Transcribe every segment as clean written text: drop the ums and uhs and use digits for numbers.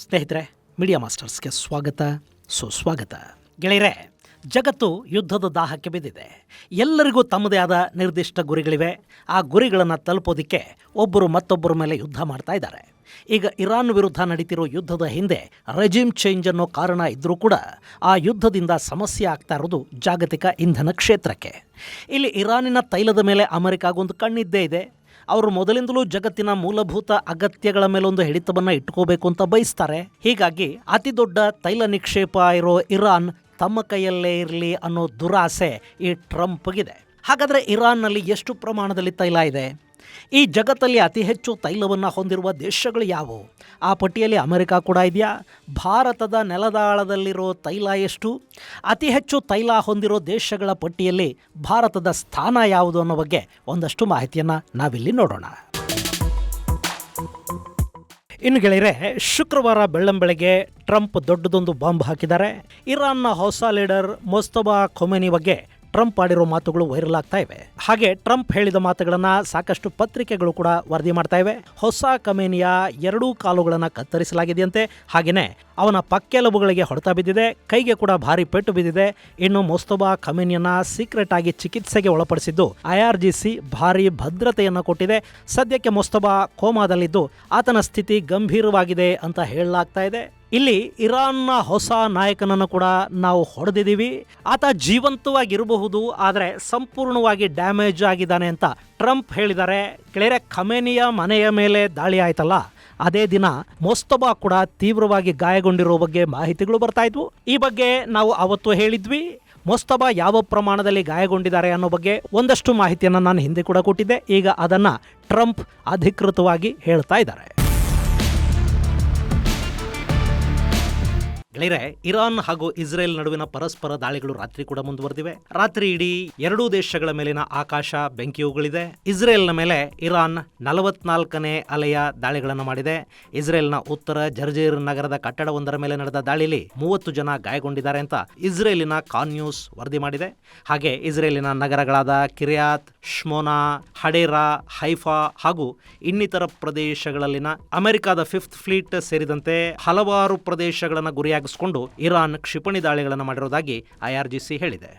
ಸ್ನೇಹಿತರೆ, ಮೀಡಿಯಾ ಮಾಸ್ಟರ್ಸ್ಗೆ ಸ್ವಾಗತ, ಸುಸ್ವಾಗತ. ಗೆಳೆಯರೆ, ಜಗತ್ತು ಯುದ್ಧದ ದಾಹಕ್ಕೆ ಬಿದ್ದಿದೆ. ಎಲ್ಲರಿಗೂ ತಮ್ಮದೇ ಆದ ನಿರ್ದಿಷ್ಟ ಗುರಿಗಳಿವೆ. ಆ ಗುರಿಗಳನ್ನು ತಲುಪೋದಕ್ಕೆ ಒಬ್ಬರು ಮತ್ತೊಬ್ಬರ ಮೇಲೆ ಯುದ್ಧ ಮಾಡ್ತಾ ಇದ್ದಾರೆ. ಈಗ ಇರಾನ್ ವಿರುದ್ಧ ನಡೀತಿರೋ ಯುದ್ಧದ ಹಿಂದೆ ರೆಜಿಮ್ ಚೇಂಜ್ ಅನ್ನೋ ಕಾರಣ ಇದ್ದರೂ ಕೂಡ ಆ ಯುದ್ಧದಿಂದ ಸಮಸ್ಯೆ ಆಗ್ತಾ ಇರೋದು ಜಾಗತಿಕ ಇಂಧನ ಕ್ಷೇತ್ರಕ್ಕೆ. ಇಲ್ಲಿ ಇರಾನಿನ ತೈಲದ ಮೇಲೆ ಅಮೆರಿಕಾಗೊಂದು ಕಣ್ಣಿದ್ದೇ ಇದೆ. ಅವರು ಮೊದಲಿಂದಲೂ ಜಗತ್ತಿನ ಮೂಲಭೂತ ಅಗತ್ಯಗಳ ಮೇಲೊಂದು ಹಿಡಿತವನ್ನು ಇಟ್ಕೋಬೇಕು ಅಂತ ಬಯಸ್ತಾರೆ. ಹೀಗಾಗಿ ಅತಿ ದೊಡ್ಡ ತೈಲ ನಿಕ್ಷೇಪ ಇರೋ ಇರಾನ್ ತಮ್ಮ ಕೈಯಲ್ಲೇ ಇರಲಿ ಅನ್ನೋ ದುರಾಸೆ ಈ ಟ್ರಂಪ್ಗಿದೆ. ಹಾಗಾದರೆ ಇರಾನ್ನಲ್ಲಿ ಎಷ್ಟು ಪ್ರಮಾಣದಲ್ಲಿ ತೈಲ ಇದೆ? ಈ ಜಗತ್ತಲ್ಲಿ ಅತಿ ಹೆಚ್ಚು ತೈಲವನ್ನು ಹೊಂದಿರುವ ದೇಶಗಳು ಯಾವುವು? ಆ ಪಟ್ಟಿಯಲ್ಲಿ ಅಮೆರಿಕ ಕೂಡ ಇದೆಯಾ? ಭಾರತದ ನೆಲದಾಳದಲ್ಲಿರೋ ತೈಲ ಎಷ್ಟು? ಅತಿ ಹೆಚ್ಚು ತೈಲ ಹೊಂದಿರೋ ದೇಶಗಳ ಪಟ್ಟಿಯಲ್ಲಿ ಭಾರತದ ಸ್ಥಾನ ಯಾವುದು ಅನ್ನೋ ಬಗ್ಗೆ ಒಂದಷ್ಟು ಮಾಹಿತಿಯನ್ನು ನಾವಿಲ್ಲಿ ನೋಡೋಣ. ಇನ್ನು ಗೆಳೆಯರೆ, ಶುಕ್ರವಾರ ಬೆಳ್ಳಂಬೆಳಗ್ಗೆ ಟ್ರಂಪ್ ದೊಡ್ಡದೊಂದು ಬಾಂಬ್ ಹಾಕಿದ್ದಾರೆ. ಇರಾನ್ನ ಹೊಸ ಲೀಡರ್ ಮೊಸ್ತಫಾ ಖೊಮೇನಿ ಬಗ್ಗೆ ಟ್ರಂಪ್ ಆಡಿರೋ ಮಾತುಗಳು ವೈರಲ್ ಆಗ್ತಾ ಇವೆ. ಹಾಗೆ ಟ್ರಂಪ್ ಹೇಳಿದ ಮಾತುಗಳನ್ನು ಸಾಕಷ್ಟು ಪತ್ರಿಕೆಗಳು ಕೂಡ ವರದಿ ಮಾಡ್ತಾ ಇವೆ. ಹೊಸ ಖೊಮೇನಿಯ 2 ಕಾಲುಗಳನ್ನು ಕತ್ತರಿಸಲಾಗಿದೆಯಂತೆ. ಹಾಗೆಯೇ ಅವನ ಪಕ್ಕೆಲುಬುಗಳಿಗೆ ಹೊಡೆತ ಬಿದ್ದಿದೆ, ಕೈಗೆ ಕೂಡ ಭಾರಿ ಪೆಟ್ಟು ಬಿದ್ದಿದೆ. ಇನ್ನು ಮೊಸ್ತಫಾ ಖೊಮೇನಿಯನ್ನ ಸೀಕ್ರೆಟ್ ಆಗಿ ಚಿಕಿತ್ಸೆಗೆ ಒಳಪಡಿಸಿದ್ದು IRGC ಭಾರಿ ಭದ್ರತೆಯನ್ನು ಕೊಟ್ಟಿದೆ. ಸದ್ಯಕ್ಕೆ ಮೊಸ್ತಫಾ ಕೋಮಾದಲ್ಲಿದ್ದು ಆತನ ಸ್ಥಿತಿ ಗಂಭೀರವಾಗಿದೆ ಅಂತ ಹೇಳಲಾಗ್ತಾ ಇದೆ. ಇಲ್ಲಿ ಇರಾನ್ನ ಹೊಸ ನಾಯಕನನ್ನು ಕೂಡ ನಾವು ಹೊಡೆದಿದ್ದೀವಿ. ಆತ ಜೀವಂತವಾಗಿರಬಹುದು, ಆದರೆ ಸಂಪೂರ್ಣವಾಗಿ ಡ್ಯಾಮೇಜ್ ಆಗಿದ್ದಾನೆ ಅಂತ ಟ್ರಂಪ್ ಹೇಳಿದ್ದಾರೆ. ಕೆಳಗೆ ಖೊಮೇನಿಯ ಮನೆಯ ಮೇಲೆ ದಾಳಿ ಆಯ್ತಲ್ಲ, ಅದೇ ದಿನ ಮೊಸ್ತಫಾ ಕೂಡ ತೀವ್ರವಾಗಿ ಗಾಯಗೊಂಡಿರೋ ಬಗ್ಗೆ ಮಾಹಿತಿಗಳು ಬರ್ತಾ ಇದ್ವು. ಈ ಬಗ್ಗೆ ನಾವು ಅವತ್ತು ಹೇಳಿದ್ವಿ. ಮೊಸ್ತಫಾ ಯಾವ ಪ್ರಮಾಣದಲ್ಲಿ ಗಾಯಗೊಂಡಿದ್ದಾರೆ ಅನ್ನೋ ಬಗ್ಗೆ ಒಂದಷ್ಟು ಮಾಹಿತಿಯನ್ನು ನಾನು ಹಿಂದೆ ಕೂಡ ಕೊಟ್ಟಿದ್ದೆ. ಈಗ ಅದನ್ನು ಟ್ರಂಪ್ ಅಧಿಕೃತವಾಗಿ ಹೇಳ್ತಾ ಇದ್ದಾರೆ. ಗೆಳೆಯರೆ, ಇರಾನ್ ಹಾಗೂ ಇಸ್ರೇಲ್ ನಡುವಿನ ಪರಸ್ಪರ ದಾಳಿಗಳು ರಾತ್ರಿ ಕೂಡ ಮುಂದುವರೆದಿವೆ. ರಾತ್ರಿ ಇಡೀ ಎರಡೂ ದೇಶಗಳ ಮೇಲಿನ ಆಕಾಶ ಬೆಂಕಿಯುಗಳಿದೆ. ಇಸ್ರೇಲ್ನ ಮೇಲೆ ಇರಾನ್ 44ನೇ ಅಲೆಯ ದಾಳಿಗಳನ್ನು ಮಾಡಿದೆ. ಇಸ್ರೇಲ್ನ ಉತ್ತರ ಜರ್ಜೀರ್ ನಗರದ ಕಟ್ಟಡವೊಂದರ ಮೇಲೆ ನಡೆದ ದಾಳಿಯಲ್ಲಿ 30 ಜನ ಗಾಯಗೊಂಡಿದ್ದಾರೆ ಅಂತ ಇಸ್ರೇಲಿನ ಕಾನ್ ನ್ಯೂಸ್ ವರದಿ ಮಾಡಿದೆ. ಹಾಗೆ ಇಸ್ರೇಲಿನ ನಗರಗಳಾದ ಕಿರ್ಯಾತ್ ಶ್ಮೋನಾ, ಹಡೇರಾ, ಹೈಫಾ ಹಾಗೂ ಇನ್ನಿತರ ಪ್ರದೇಶಗಳಲ್ಲಿನ ಅಮೆರಿಕದ 5th ಫ್ಲೀಟ್ ಸೇರಿದಂತೆ ಹಲವಾರು ಪ್ರದೇಶಗಳನ್ನು ಗುರಿಯಾಗಿ ಇರಾನ್ ಕ್ಷಿಪಣಿ ದಾಳಿಗಳನ್ನು ಮಾಡಿರುವುದಾಗಿ IRGC ಹೇಳಿದೆ.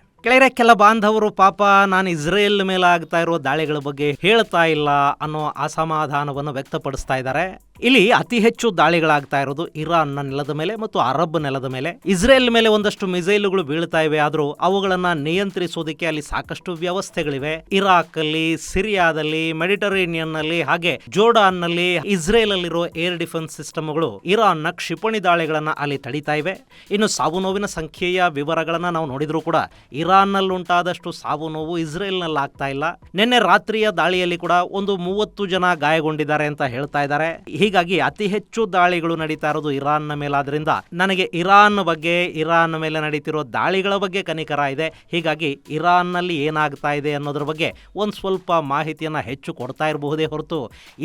ಕೆಲ ಬಾಂಧವರು ಪಾಪ ನಾನು ಇಸ್ರೇಲ್ ಮೇಲೆ ಆಗ್ತಾ ಇರೋ ದಾಳಿಗಳ ಬಗ್ಗೆ ಹೇಳ್ತಾ ಇಲ್ಲ ಅನ್ನೋ ಅಸಮಾಧಾನವನ್ನು ವ್ಯಕ್ತಪಡಿಸ್ತಾ ಇದ್ದಾರೆ. ಇಲ್ಲಿ ಅತಿ ಹೆಚ್ಚು ದಾಳಿಗಳಾಗ್ತಾ ಇರೋದು ಇರಾನ್ನ ನೆಲದ ಮೇಲೆ ಮತ್ತು ಅರಬ್ ನೆಲದ ಮೇಲೆ. ಇಸ್ರೇಲ್ ಮೇಲೆ ಒಂದಷ್ಟು ಮಿಸೈಲ್ಗಳು ಬೀಳ್ತಾ ಇವೆ, ಆದರೂ ಅವುಗಳನ್ನ ನಿಯಂತ್ರಿಸೋದಕ್ಕೆ ಅಲ್ಲಿ ಸಾಕಷ್ಟು ವ್ಯವಸ್ಥೆಗಳಿವೆ. ಇರಾಕ್ ಅಲ್ಲಿ, ಸಿರಿಯಾದಲ್ಲಿ, ಮೆಡಿಟರೇನಿಯನ್ ನಲ್ಲಿ ಹಾಗೆ ಜೋರ್ಡಾನ್ ನಲ್ಲಿ ಇಸ್ರೇಲ್ ಅಲ್ಲಿರೋ ಏರ್ ಡಿಫೆನ್ಸ್ ಸಿಸ್ಟಮ್ಗಳು ಇರಾನ್ನ ಕ್ಷಿಪಣಿ ದಾಳಿಗಳನ್ನ ಅಲ್ಲಿ ತಡೀತಾ ಇವೆ. ಇನ್ನು ಸಾವು ನೋವಿನ ಸಂಖ್ಯೆಯ ವಿವರಗಳನ್ನ ನಾವು ನೋಡಿದ್ರು ಕೂಡ ಇರಾನ್ನಲ್ಲಿ ಉಂಟಾದಷ್ಟು ಸಾವು ನೋವು ಇಸ್ರೇಲ್ನಲ್ಲಿ ಆಗ್ತಾ ಇಲ್ಲ. ನಿನ್ನೆ ರಾತ್ರಿಯ ದಾಳಿಯಲ್ಲಿ ಕೂಡ ಒಂದು 30 ಜನ ಗಾಯಗೊಂಡಿದ್ದಾರೆ ಅಂತ ಹೇಳ್ತಾ ಇದ್ದಾರೆ. ಹೀಗಾಗಿ ಅತಿ ಹೆಚ್ಚು ದಾಳಿಗಳು ನಡೀತಾ ಇರೋದು ಇರಾನ್ನ ಮೇಲಾದ್ರಿಂದ ನನಗೆ ಇರಾನ್ ಬಗ್ಗೆ, ಇರಾನ್ ಮೇಲೆ ನಡೀತಿರೋ ದಾಳಿಗಳ ಬಗ್ಗೆ ಕನಿಕರ ಇದೆ. ಹೀಗಾಗಿ ಇರಾನ್ನಲ್ಲಿ ಏನಾಗ್ತಾ ಇದೆ ಅನ್ನೋದ್ರ ಬಗ್ಗೆ ಒಂದು ಸ್ವಲ್ಪ ಮಾಹಿತಿಯನ್ನು ಹೆಚ್ಚು ಕೊಡ್ತಾ ಇರಬಹುದೇ ಹೊರತು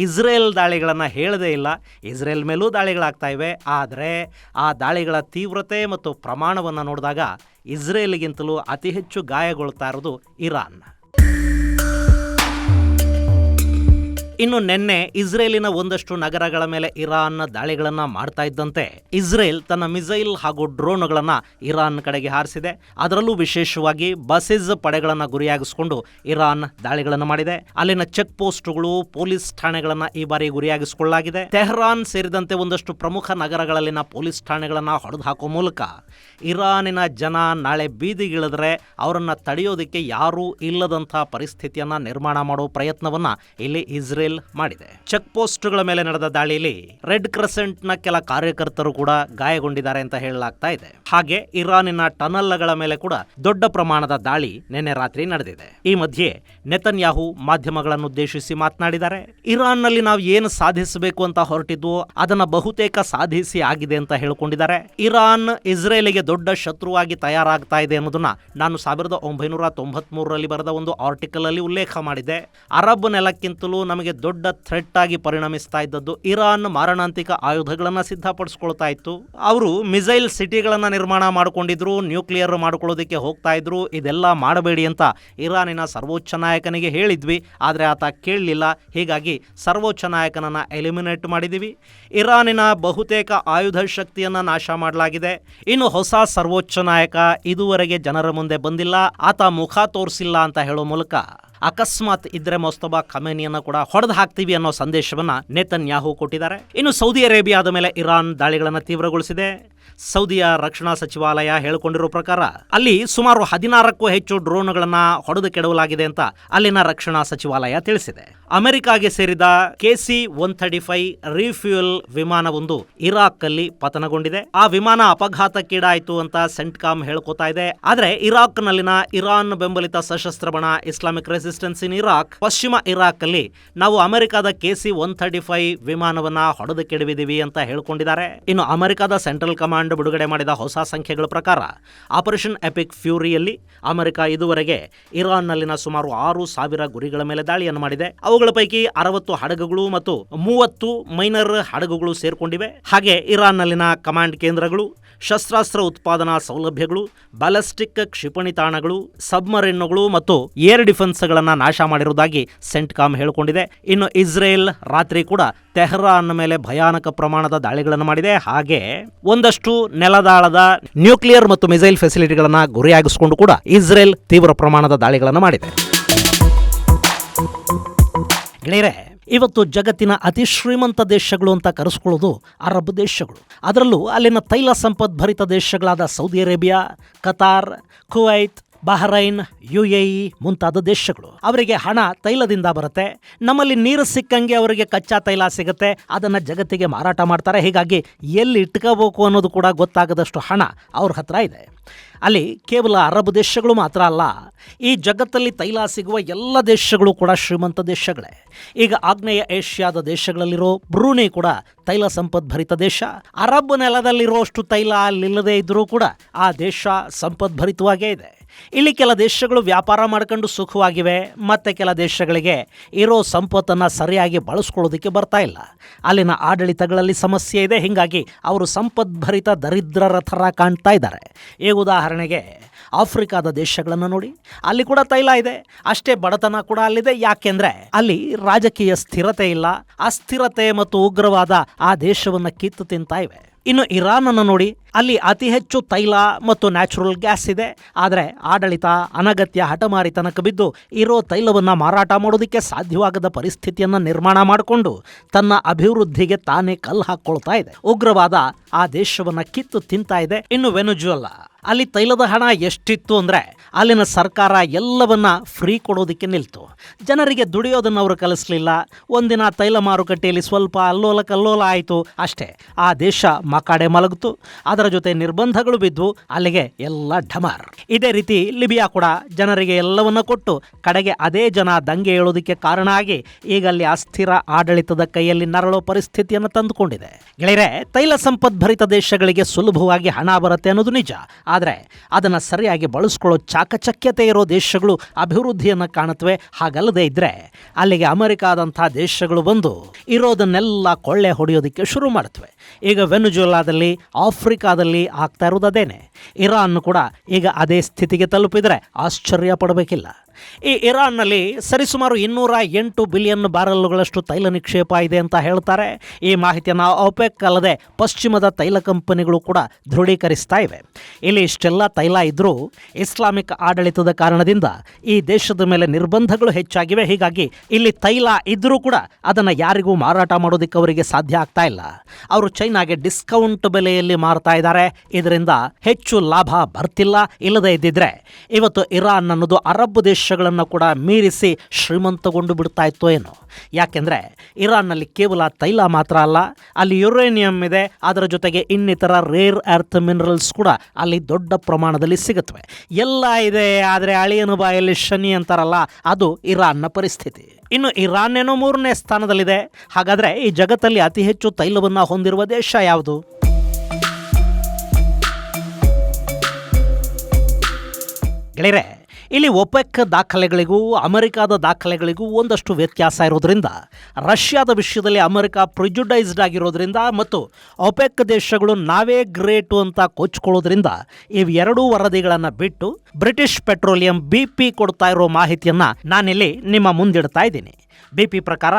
ಇಸ್ರೇಲ್ ದಾಳಿಗಳನ್ನು ಹೇಳದೇ ಇಲ್ಲ. ಇಸ್ರೇಲ್ ಮೇಲೂ ದಾಳಿಗಳಾಗ್ತಾ ಇವೆ, ಆದರೆ ಆ ದಾಳಿಗಳ ತೀವ್ರತೆ ಮತ್ತು ಪ್ರಮಾಣವನ್ನು ನೋಡಿದಾಗ ಇಸ್ರೇಲ್ಗಿಂತಲೂ ಅತಿ ಹೆಚ್ಚು ಗಾಯಗೊಳ್ತಾ ಇರೋದು ಇರಾನ್. ಇನ್ನು ನಿನ್ನೆ ಇಸ್ರೇಲಿನ ಒಂದಷ್ಟು ನಗರಗಳ ಮೇಲೆ ಇರಾನ್ ದಾಳಿಗಳನ್ನು ಮಾಡ್ತಾ ಇದ್ದಂತೆ ಇಸ್ರೇಲ್ ತನ್ನ ಮಿಸೈಲ್ ಹಾಗೂ ಡ್ರೋನ್ಗಳನ್ನು ಇರಾನ್ ಕಡೆಗೆ ಹಾರಿಸಿದೆ. ಅದರಲ್ಲೂ ವಿಶೇಷವಾಗಿ ಬಸಿಸ್ ಪಡೆಗಳನ್ನು ಗುರಿಯಾಗಿಸಿಕೊಂಡು ಇರಾನ್ ದಾಳಿಗಳನ್ನು ಮಾಡಿದೆ. ಅಲ್ಲಿನ ಚೆಕ್ ಪೋಸ್ಟ್ಗಳು, ಪೊಲೀಸ್ ಠಾಣೆಗಳನ್ನು ಈ ಬಾರಿ ಗುರಿಯಾಗಿಸಿಕೊಳ್ಳಲಾಗಿದೆ. ತೆಹರಾನ್ ಸೇರಿದಂತೆ ಒಂದಷ್ಟು ಪ್ರಮುಖ ನಗರಗಳಲ್ಲಿನ ಪೊಲೀಸ್ ಠಾಣೆಗಳನ್ನು ಹೊಡೆದು ಹಾಕುವ ಮೂಲಕ ಇರಾನಿನ ಜನ ನಾಳೆ ಬೀದಿಗಿಳಿದ್ರೆ ಅವರನ್ನು ತಡೆಯೋದಕ್ಕೆ ಯಾರೂ ಇಲ್ಲದಂತಹ ಪರಿಸ್ಥಿತಿಯನ್ನ ನಿರ್ಮಾಣ ಮಾಡೋ ಪ್ರಯತ್ನವನ್ನ ಇಲ್ಲಿ ಇಸ್ರೇಲ್ ಮಾಡಿದೆ. ಚೆಕ್ ಪೋಸ್ಟ್ಗಳ ಮೇಲೆ ನಡೆದ ದಾಳಿಯಲ್ಲಿ ರೆಡ್ ಕ್ರೆಸೆಂಟ್ ನ ಕೆಲ ಕಾರ್ಯಕರ್ತರು ಕೂಡ ಗಾಯಗೊಂಡಿದ್ದಾರೆ ಅಂತ ಹೇಳಲಾಗ್ತಾ ಇದೆ. ಹಾಗೆ ಇರಾನಿನ ಟನಲ್ಗಳ ಮೇಲೆ ಕೂಡ ದೊಡ್ಡ ಪ್ರಮಾಣದ ದಾಳಿ ನಿನ್ನೆ ರಾತ್ರಿ ನಡೆದಿದೆ. ಈ ಮಧ್ಯೆ ನೆತನ್ಯಾಹು ಮಾಧ್ಯಮಗಳನ್ನು ಉದ್ದೇಶಿಸಿ ಮಾತನಾಡಿದ್ದಾರೆ. ಇರಾನ್ನಲ್ಲಿ ನಾವು ಏನು ಸಾಧಿಸಬೇಕು ಅಂತ ಹೊರಟಿದ್ವು ಅದನ್ನ ಬಹುತೇಕ ಸಾಧಿಸಿ ಆಗಿದೆ ಅಂತ ಹೇಳಿಕೊಂಡಿದ್ದಾರೆ. ಇರಾನ್ ಇಸ್ರೇಲಿಗೆ ದೊಡ್ಡ ಶತ್ರುವಾಗಿ ತಯಾರಾಗ್ತಾ ಇದೆ ಅನ್ನೋದನ್ನ ನಾನು 1993ರಲ್ಲಿ ಬರೆದ ಒಂದು ಆರ್ಟಿಕಲ್ ಅಲ್ಲಿ ಉಲ್ಲೇಖ ಮಾಡಿದ್ದೆ. ಅರಬ್ ನೆಲಕ್ಕಿಂತಲೂ ನಮಗೆ ದೊಡ್ಡ ಥ್ರೆಟ್ ಆಗಿ ಪರಿಣಮಿಸ್ತಾ ಇದ್ದದ್ದು ಇರಾನ್ ಮಾರಣಾಂತಿಕ ಆಯುಧಗಳನ್ನು ಸಿದ್ಧಪಡಿಸ್ಕೊಳ್ತಾ ಇತ್ತು. ಅವರು ಮಿಸೈಲ್ ಸಿಟಿಗಳನ್ನು ನಿರ್ಮಾಣ ಮಾಡಿಕೊಂಡಿದ್ರು, ನ್ಯೂಕ್ಲಿಯರ್ ಮಾಡ್ಕೊಳ್ಳೋದಕ್ಕೆ ಹೋಗ್ತಾ ಇದ್ರು. ಇದೆಲ್ಲ ಮಾಡಬೇಡಿ ಅಂತ ಇರಾನಿನ ಸರ್ವೋಚ್ಚ ನಾಯಕನಿಗೆ ಹೇಳಿದ್ವಿ, ಆದರೆ ಆತ ಕೇಳಲಿಲ್ಲ. ಹೀಗಾಗಿ ಸರ್ವೋಚ್ಚ ನಾಯಕನನ್ನು ಎಲಿಮಿನೇಟ್ ಮಾಡಿದ್ದೀವಿ. ಇರಾನಿನ ಬಹುತೇಕ ಆಯುಧ ಶಕ್ತಿಯನ್ನು ನಾಶ ಮಾಡಲಾಗಿದೆ. ಇನ್ನು ಹೊಸ ಸರ್ವೋಚ್ಚ ನಾಯಕ ಇದುವರೆಗೆ ಜನರ ಮುಂದೆ ಬಂದಿಲ್ಲ, ಆತ ಮುಖ ತೋರಿಸಿಲ್ಲ ಅಂತ ಹೇಳೋ ಮೂಲಕ ಅಕಸ್ಮಾತ್ ಇದ್ರೆ ಮೊಸ್ತಬಾ ಖಮೇನಿಯನ್ನು ಕೂಡ ಹೊಡೆದು ಹಾಕ್ತೀವಿ ಅನ್ನೋ ಸಂದೇಶವನ್ನ ನೇತನ್ಯಾಹು ಕೊಟ್ಟಿದ್ದಾರೆ. ಇನ್ನು ಸೌದಿ ಅರೇಬಿಯಾದ ಮೇಲೆ ಇರಾನ್ ದಾಳಿಗಳನ್ನು ತೀವ್ರಗೊಳಿಸಿದೆ. ಸೌದಿಯ ರಕ್ಷಣಾ ಸಚಿವಾಲಯ ಹೇಳಿಕೊಂಡಿರೋ ಪ್ರಕಾರ ಅಲ್ಲಿ ಸುಮಾರು 16ಕ್ಕೂ ಹೆಚ್ಚು ಡ್ರೋನ್ಗಳನ್ನು ಹೊಡೆದು ಕೆಡವಲಾಗಿದೆ ಅಂತ ಅಲ್ಲಿನ ರಕ್ಷಣಾ ಸಚಿವಾಲಯ ತಿಳಿಸಿದೆ. ಅಮೆರಿಕಾಗೆ ಸೇರಿದ KC-135 ರೀಫ್ಯೂಯಲ್ ವಿಮಾನವೊಂದು ಇರಾಕ್ ಅಲ್ಲಿ ಪತನಗೊಂಡಿದೆ. ಆ ವಿಮಾನ ಅಪಘಾತಕ್ಕೀಡಾಯಿತು ಅಂತ ಸೆಂಟ್ಕಾಮ್ ಹೇಳ್ಕೊತಾ ಇದೆ. ಆದ್ರೆ ಇರಾಕ್ ನಲ್ಲಿನ ಇರಾನ್ ಬೆಂಬಲಿತ ಸಶಸ್ತ್ರ ಬಣ ಇಸ್ಲಾಮಿಕ್ ರೆಸಿಸ್ಟೆನ್ಸ್ ಇನ್ ಇರಾಕ್ ಪಶ್ಚಿಮ ಇರಾಕ್ ಅಲ್ಲಿ ನಾವು ಅಮೆರಿಕದ KC-135 ವಿಮಾನವನ್ನ ಹೊಡೆದು ಕೆಡವಿದೀವಿ ಅಂತ ಹೇಳ್ಕೊಂಡಿದ್ದಾರೆ. ಇನ್ನು ಅಮೆರಿಕದ ಸೆಂಟ್ರಲ್ ಕಮಾಂಡ್ ಬಿಡುಗಡೆ ಮಾಡಿದ ಹೊಸ ಸಂಖ್ಯೆಗಳ ಪ್ರಕಾರ ಆಪರೇಷನ್ ಎಪಿಕ್ ಫ್ಯೂರಿಯಲ್ಲಿ ಅಮೆರಿಕ ಇದುವರೆಗೆ ಇರಾನ್ನಲ್ಲಿನ ಸುಮಾರು 6,000 ಗುರಿಗಳ ಮೇಲೆ ದಾಳಿಯನ್ನು ಮಾಡಿದೆ. ಅವುಗಳ ಪೈಕಿ 60 ಹಡಗುಗಳು ಮತ್ತು 30 ಮೈನರ್ ಹಡಗುಗಳು ಸೇರ್ಕೊಂಡಿವೆ. ಹಾಗೆ ಇರಾನ್ನಲ್ಲಿನ ಕಮಾಂಡ್ ಕೇಂದ್ರಗಳು, ಶಸ್ತ್ರಾಸ್ತ್ರ ಉತ್ಪಾದನಾ ಸೌಲಭ್ಯಗಳು, ಬ್ಯಾಲಿಸ್ಟಿಕ್ ಕ್ಷಿಪಣಿ ತಾಣಗಳು, ಸಬ್ಮರೀನ್ಗಳು ಮತ್ತು ಏರ್ ಡಿಫೆನ್ಸ್ಗಳನ್ನು ನಾಶ ಮಾಡಿರುವುದಾಗಿ ಸೆಂಟ್ಕಾಮ್ ಹೇಳಿಕೊಂಡಿದೆ. ಇನ್ನು ಇಸ್ರೇಲ್ ರಾತ್ರಿ ಕೂಡ ತೆಹರಾನ್ ಮೇಲೆ ಭಯಾನಕ ಪ್ರಮಾಣದ ದಾಳಿಗಳನ್ನು ಮಾಡಿದೆ. ಹಾಗೆ ಒಂದಷ್ಟು ನೆಲದಾಳದ ನ್ಯೂಕ್ಲಿಯರ್ ಮತ್ತು ಮಿಸೈಲ್ ಫೆಸಿಲಿಟಿಗಳನ್ನು ಗುರಿಯಾಗಿಸಿಕೊಂಡು ಕೂಡ ಇಸ್ರೇಲ್ ತೀವ್ರ ಪ್ರಮಾಣದ ದಾಳಿಗಳನ್ನು ಮಾಡಿದೆ. ಗೆಳೆಯರೆ, ಇವತ್ತು ಜಗತ್ತಿನ ಅತಿ ಶ್ರೀಮಂತ ದೇಶಗಳು ಅಂತ ಕರೆಸ್ಕೊಳ್ಳೋದು ಅರಬ್ ದೇಶಗಳು. ಅದರಲ್ಲೂ ಅಲ್ಲಿನ ತೈಲ ಸಂಪದ್ಭರಿತ ದೇಶಗಳಾದ Saudi Arabia, Qatar, Kuwait, Bahrain, UAE ಮುಂತಾದ ದೇಶಗಳು. ಅವರಿಗೆ ಹಣ ತೈಲದಿಂದ ಬರುತ್ತೆ. ನಮ್ಮಲ್ಲಿ ನೀರು ಸಿಕ್ಕಂಗೆ ಅವರಿಗೆ ಕಚ್ಚಾ ತೈಲ ಸಿಗುತ್ತೆ, ಅದನ್ನು ಜಗತ್ತಿಗೆ ಮಾರಾಟ ಮಾಡ್ತಾರೆ. ಹೀಗಾಗಿ ಎಲ್ಲಿ ಇಟ್ಕೋಬೇಕು ಅನ್ನೋದು ಕೂಡ ಗೊತ್ತಾಗದಷ್ಟು ಹಣ ಅವ್ರ ಹತ್ರ ಇದೆ. ಅಲ್ಲಿ ಕೇವಲ ಅರಬ್ ದೇಶಗಳು ಮಾತ್ರ ಅಲ್ಲ, ಈ ಜಗತ್ತಲ್ಲಿ ತೈಲ ಸಿಗುವ ಎಲ್ಲ ದೇಶಗಳು ಕೂಡ ಶ್ರೀಮಂತ ದೇಶಗಳೇ. ಈಗ ಆಗ್ನೇಯ ಏಷ್ಯಾದ ದೇಶಗಳಲ್ಲಿರೋ ಬ್ರೂನಿ ಕೂಡ ತೈಲ ಸಂಪದ್ಭರಿತ ದೇಶ. ಅರಬ್ ನೆಲದಲ್ಲಿರೋಷ್ಟು ತೈಲ ಅಲ್ಲಿಲ್ಲದೆ ಇದ್ದರೂ ಕೂಡ ಆ ದೇಶ ಸಂಪದ್ಭರಿತವಾಗೇ ಇದೆ. ಇಲ್ಲಿ ಕೆಲ ದೇಶಗಳು ವ್ಯಾಪಾರ ಮಾಡ್ಕೊಂಡು ಸುಖವಾಗಿವೆ, ಮತ್ತೆ ಕೆಲ ದೇಶಗಳಿಗೆ ಇರೋ ಸಂಪತ್ತನ್ನು ಸರಿಯಾಗಿ ಬಳಸ್ಕೊಳ್ಳೋದಕ್ಕೆ ಬರ್ತಾ ಇಲ್ಲ. ಅಲ್ಲಿನ ಆಡಳಿತಗಳಲ್ಲಿ ಸಮಸ್ಯೆ ಇದೆ. ಹೀಗಾಗಿ ಅವರು ಸಂಪದ್ಭರಿತ ದರಿದ್ರರ ಥರ ಕಾಣ್ತಾ ಇದ್ದಾರೆ. ಈ ಉದಾಹರಣೆಗೆ ಆಫ್ರಿಕಾದ ದೇಶಗಳನ್ನು ನೋಡಿ, ಅಲ್ಲಿ ಕೂಡ ತೈಲ ಇದೆ, ಅಷ್ಟೇ ಬಡತನ ಕೂಡ ಅಲ್ಲಿದೆ. ಯಾಕೆಂದ್ರೆ ಅಲ್ಲಿ ರಾಜಕೀಯ ಸ್ಥಿರತೆ ಇಲ್ಲ. ಅಸ್ಥಿರತೆ ಮತ್ತು ಉಗ್ರವಾದ ಆ ದೇಶವನ್ನು ಕಿತ್ತು ತಿಂತಾ ಇವೆ. ಇನ್ನು ಇರಾನ್ ಅನ್ನು ನೋಡಿ, ಅಲ್ಲಿ ಅತಿ ಹೆಚ್ಚು ತೈಲ ಮತ್ತು ನ್ಯಾಚುರಲ್ ಗ್ಯಾಸ್ ಇದೆ. ಆದರೆ ಆಡಳಿತ ಅನಗತ್ಯ ಹಠಮಾರಿತನಕ್ಕೆ ಬಿದ್ದು ಇರೋ ತೈಲವನ್ನು ಮಾರಾಟ ಮಾಡೋದಕ್ಕೆ ಸಾಧ್ಯವಾಗದ ಪರಿಸ್ಥಿತಿಯನ್ನು ನಿರ್ಮಾಣ ಮಾಡಿಕೊಂಡು ತನ್ನ ಅಭಿವೃದ್ಧಿಗೆ ತಾನೇ ಕಲ್ಲು ಹಾಕ್ಕೊಳ್ತಾ ಇದೆ. ಉಗ್ರವಾದ ಆ ದೇಶವನ್ನು ಕಿತ್ತು ತಿಂತಾ ಇದೆ. ಇನ್ನು ವೆನೆಜುವೆಲಾ, ಅಲ್ಲಿ ತೈಲದ ಹಣ ಎಷ್ಟಿತ್ತು ಅಂದರೆ ಅಲ್ಲಿನ ಸರ್ಕಾರ ಎಲ್ಲವನ್ನ ಫ್ರೀ ಕೊಡೋದಕ್ಕೆ ನಿಲ್ತು. ಜನರಿಗೆ ದುಡಿಯೋದನ್ನು ಅವರು ಕಲಿಸಲಿಲ್ಲ. ಒಂದಿನ ತೈಲ ಮಾರುಕಟ್ಟೆಯಲ್ಲಿ ಸ್ವಲ್ಪ ಅಲ್ಲೋಲ ಕಲ್ಲೋಲ ಆಯಿತು, ಅಷ್ಟೇ. ಆ ದೇಶ ಮಕಾಡೆ ಮಲಗಿತು. ಅದರ ಜೊತೆ ನಿರ್ಬಂಧಗಳು ಬಿದ್ದು ಅಲ್ಲಿಗೆ ಎಲ್ಲ ಢಮಾರ್. ಇದೇ ರೀತಿ ಲಿಬಿಯಾ ಕೂಡ ಜನರಿಗೆ ಎಲ್ಲವನ್ನ ಕೊಟ್ಟು ಕಡೆಗೆ ಅದೇ ಜನ ದಂಗೆ ಏಳೋದಕ್ಕೆ ಕಾರಣ ಆಗಿ ಈಗ ಅಲ್ಲಿ ಅಸ್ಥಿರ ಆಡಳಿತದ ಕೈಯಲ್ಲಿ ನರಳೋ ಪರಿಸ್ಥಿತಿಯನ್ನು ತಂದುಕೊಂಡಿದೆ. ಗೆಳೆಯರೆ, ತೈಲ ಸಂಪದ್ಭರಿತ ದೇಶಗಳಿಗೆ ಸುಲಭವಾಗಿ ಹಣ ಬರುತ್ತೆ ಅನ್ನೋದು ನಿಜ. ಆದರೆ ಅದನ್ನು ಸರಿಯಾಗಿ ಬಳಸ್ಕೊಳ್ಳೋ ಚಾಕಚಕ್ಯತೆ ಇರೋ ದೇಶಗಳು ಅಭಿವೃದ್ಧಿಯನ್ನು ಕಾಣುತ್ತವೆ. ಹಾಗಲ್ಲದೆ ಇದ್ರೆ ಅಲ್ಲಿಗೆ ಅಮೆರಿಕಾದಂಥ ದೇಶಗಳು ಬಂದು ಇರೋದನ್ನೆಲ್ಲ ಕೊಳ್ಳೆ ಹೊಡೆಯೋದಕ್ಕೆ ಶುರು ಮಾಡುತ್ತವೆ. ಈಗ ವೆನೆಜುವೆಲಾದಲ್ಲಿ, ಆಫ್ರಿಕಾದಲ್ಲಿ ಆಗ್ತಾ ಇರೋದೇನೆ. ಇರಾನ್ ಕೂಡ ಈಗ ಅದೇ ಸ್ಥಿತಿಗೆ ತಲುಪಿದರೆ ಆಶ್ಚರ್ಯ ಪಡಬೇಕಿಲ್ಲ. ಈ ಇರಾನ್ನಲ್ಲಿ ಸರಿಸುಮಾರು 208 ಬಿಲಿಯನ್ ಬ್ಯಾರಲ್ಗಳಷ್ಟು ತೈಲ ನಿಕ್ಷೇಪ ಇದೆ ಅಂತ ಹೇಳ್ತಾರೆ. ಈ ಮಾಹಿತಿಯನ್ನು ಒಪೆಕ್ ಅಲ್ಲದೆ ಪಶ್ಚಿಮದ ತೈಲ ಕಂಪನಿಗಳು ಕೂಡ ದೃಢೀಕರಿಸ್ತಾ ಇವೆ. ಇಲ್ಲಿ ಇಷ್ಟೆಲ್ಲ ತೈಲ ಇದ್ದರೂ ಇಸ್ಲಾಮಿಕ್ ಆಡಳಿತದ ಕಾರಣದಿಂದ ಈ ದೇಶದ ಮೇಲೆ ನಿರ್ಬಂಧಗಳು ಹೆಚ್ಚಾಗಿವೆ. ಹೀಗಾಗಿ ಇಲ್ಲಿ ತೈಲ ಇದ್ದರೂ ಕೂಡ ಅದನ್ನು ಯಾರಿಗೂ ಮಾರಾಟ ಮಾಡೋದಕ್ಕೆ ಅವರಿಗೆ ಸಾಧ್ಯ ಆಗ್ತಾ ಇಲ್ಲ. ಅವರು ಚೈನಾಗೆ ಡಿಸ್ಕೌಂಟ್ ಬೆಲೆಯಲ್ಲಿ ಮಾರ್ತಾ ಇದ್ದಾರೆ. ಇದರಿಂದ ಹೆಚ್ಚು ಲಾಭ ಬರ್ತಿಲ್ಲ. ಇಲ್ಲದೇ ಇದ್ದಿದ್ರೆ ಇವತ್ತು ಇರಾನ್ ಅನ್ನೋದು ಅರಬ್ ದೇಶಗಳನ್ನು ಕೂಡ ಮೀರಿಸಿ ಶ್ರೀಮಂತಗೊಂಡು ಬಿಡ್ತಾ ಇತ್ತು ಏನೋ. ಯಾಕೆಂದರೆ ಇರಾನ್ನಲ್ಲಿ ಕೇವಲ ತೈಲ ಮಾತ್ರ ಅಲ್ಲ, ಅಲ್ಲಿ ಯುರೇನಿಯಂ ಇದೆ. ಅದರ ಜೊತೆಗೆ ಇನ್ನಿತರ ರೇರ್ ಅರ್ತ್ ಮಿನರಲ್ಸ್ ಕೂಡ ಅಲ್ಲಿ ದೊಡ್ಡ ಪ್ರಮಾಣದಲ್ಲಿ ಸಿಗುತ್ತವೆ. ಎಲ್ಲ ಇದೆ, ಆದರೆ ಅಳಿಯನ ಬಾಯಲ್ಲಿ ಶನಿ ಅಂತಾರಲ್ಲ, ಅದು ಇರಾನ್ನ ಪರಿಸ್ಥಿತಿ. ಇನ್ನು ಇರಾನ್ ಏನೋ 3ನೇ ಸ್ಥಾನದಲ್ಲಿದೆ. ಹಾಗಾದರೆ ಈ ಜಗತ್ತಲ್ಲಿ ಅತಿ ಹೆಚ್ಚು ತೈಲವನ್ನು ಹೊಂದಿರುವ ದೇಶ ಯಾವುದು? ಗೆಳೆಯರೆ, ಇಲ್ಲಿ ಒಪೆಕ್ ದಾಖಲೆಗಳಿಗೂ ಅಮೆರಿಕಾದ ದಾಖಲೆಗಳಿಗೂ ಒಂದಷ್ಟು ವ್ಯತ್ಯಾಸ ಇರೋದ್ರಿಂದ, ರಷ್ಯಾದ ವಿಷಯದಲ್ಲಿ ಅಮೆರಿಕ ಪ್ರಿಜುಡೈಸ್ಡ್ ಆಗಿರೋದ್ರಿಂದ ಮತ್ತು ಒಪೆಕ್ ದೇಶಗಳು ನಾವೇ ಗ್ರೇಟು ಅಂತ ಕೊಚ್ಕೊಳ್ಳೋದ್ರಿಂದ ಇವೆರಡೂ ವರದಿಗಳನ್ನು ಬಿಟ್ಟು ಬ್ರಿಟಿಷ್ ಪೆಟ್ರೋಲಿಯಂ BP ಕೊಡ್ತಾ ಇರೋ ಮಾಹಿತಿಯನ್ನು ನಾನಿಲ್ಲಿ ನಿಮ್ಮ ಮುಂದಿಡ್ತಾ ಇದ್ದೀನಿ. BP ಪ್ರಕಾರ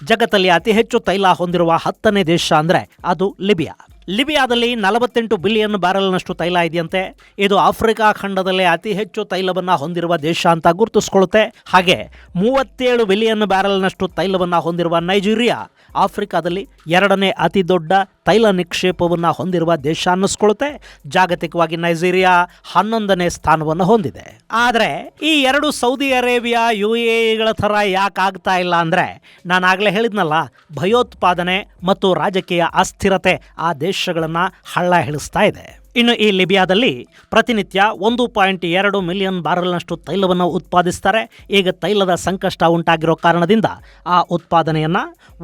ಜಗತ್ತಲ್ಲಿ ಅತಿ ಹೆಚ್ಚು ತೈಲ ಹೊಂದಿರುವ 10ನೇ ದೇಶ ಅಂದರೆ ಅದು ಲಿಬಿಯಾ. ಲಿಬಿಯಾದಲ್ಲಿ 48 ಬಿಲಿಯನ್ ಬ್ಯಾರೆಲ್ನಷ್ಟು ತೈಲ ಇದೆಯಂತೆ. ಇದು ಆಫ್ರಿಕಾ ಖಂಡದಲ್ಲೇ ಅತಿ ಹೆಚ್ಚು ತೈಲವನ್ನು ಹೊಂದಿರುವ ದೇಶ ಅಂತ ಗುರುತಿಸ್ಕೊಳ್ಳುತ್ತೆ. ಹಾಗೆ 37 ಬಿಲಿಯನ್ ಬ್ಯಾರೆಲ್ನಷ್ಟು ತೈಲವನ್ನು ಹೊಂದಿರುವ ನೈಜೀರಿಯಾ ಆಫ್ರಿಕಾದಲ್ಲಿ 2ನೇ ಅತಿ ದೊಡ್ಡ ತೈಲ ನಿಕ್ಷೇಪವನ್ನು ಹೊಂದಿರುವ ದೇಶ ಅನ್ನಿಸ್ಕೊಳ್ಳುತ್ತೆ. ಜಾಗತಿಕವಾಗಿ ನೈಜೀರಿಯಾ 11ನೇ ಸ್ಥಾನವನ್ನು ಹೊಂದಿದೆ. ಆದರೆ ಈ ಎರಡು ಸೌದಿ ಅರೇಬಿಯಾ UAEಗಳ ಥರ ಯಾಕೆ ಆಗ್ತಾ ಇಲ್ಲ ಅಂದರೆ, ನಾನು ಆಗಲೇ ಹೇಳಿದ್ನಲ್ಲ, ಭಯೋತ್ಪಾದನೆ ಮತ್ತು ರಾಜಕೀಯ ಅಸ್ಥಿರತೆ ಆ ದೇಶಗಳನ್ನು ಹಳ್ಳ ಹಿಡಿಸ್ತಾ ಇದೆ. ಇನ್ನು ಈ ಲಿಬಿಯಾದಲ್ಲಿ ಪ್ರತಿನಿತ್ಯ 1.2 ಮಿಲಿಯನ್ ಬ್ಯಾರೆಲ್ನಷ್ಟು ತೈಲವನ್ನು ಉತ್ಪಾದಿಸ್ತಾರೆ. ಈಗ ತೈಲದ ಸಂಕಷ್ಟ ಉಂಟಾಗಿರೋ ಕಾರಣದಿಂದ ಆ ಉತ್ಪಾದನೆಯನ್ನು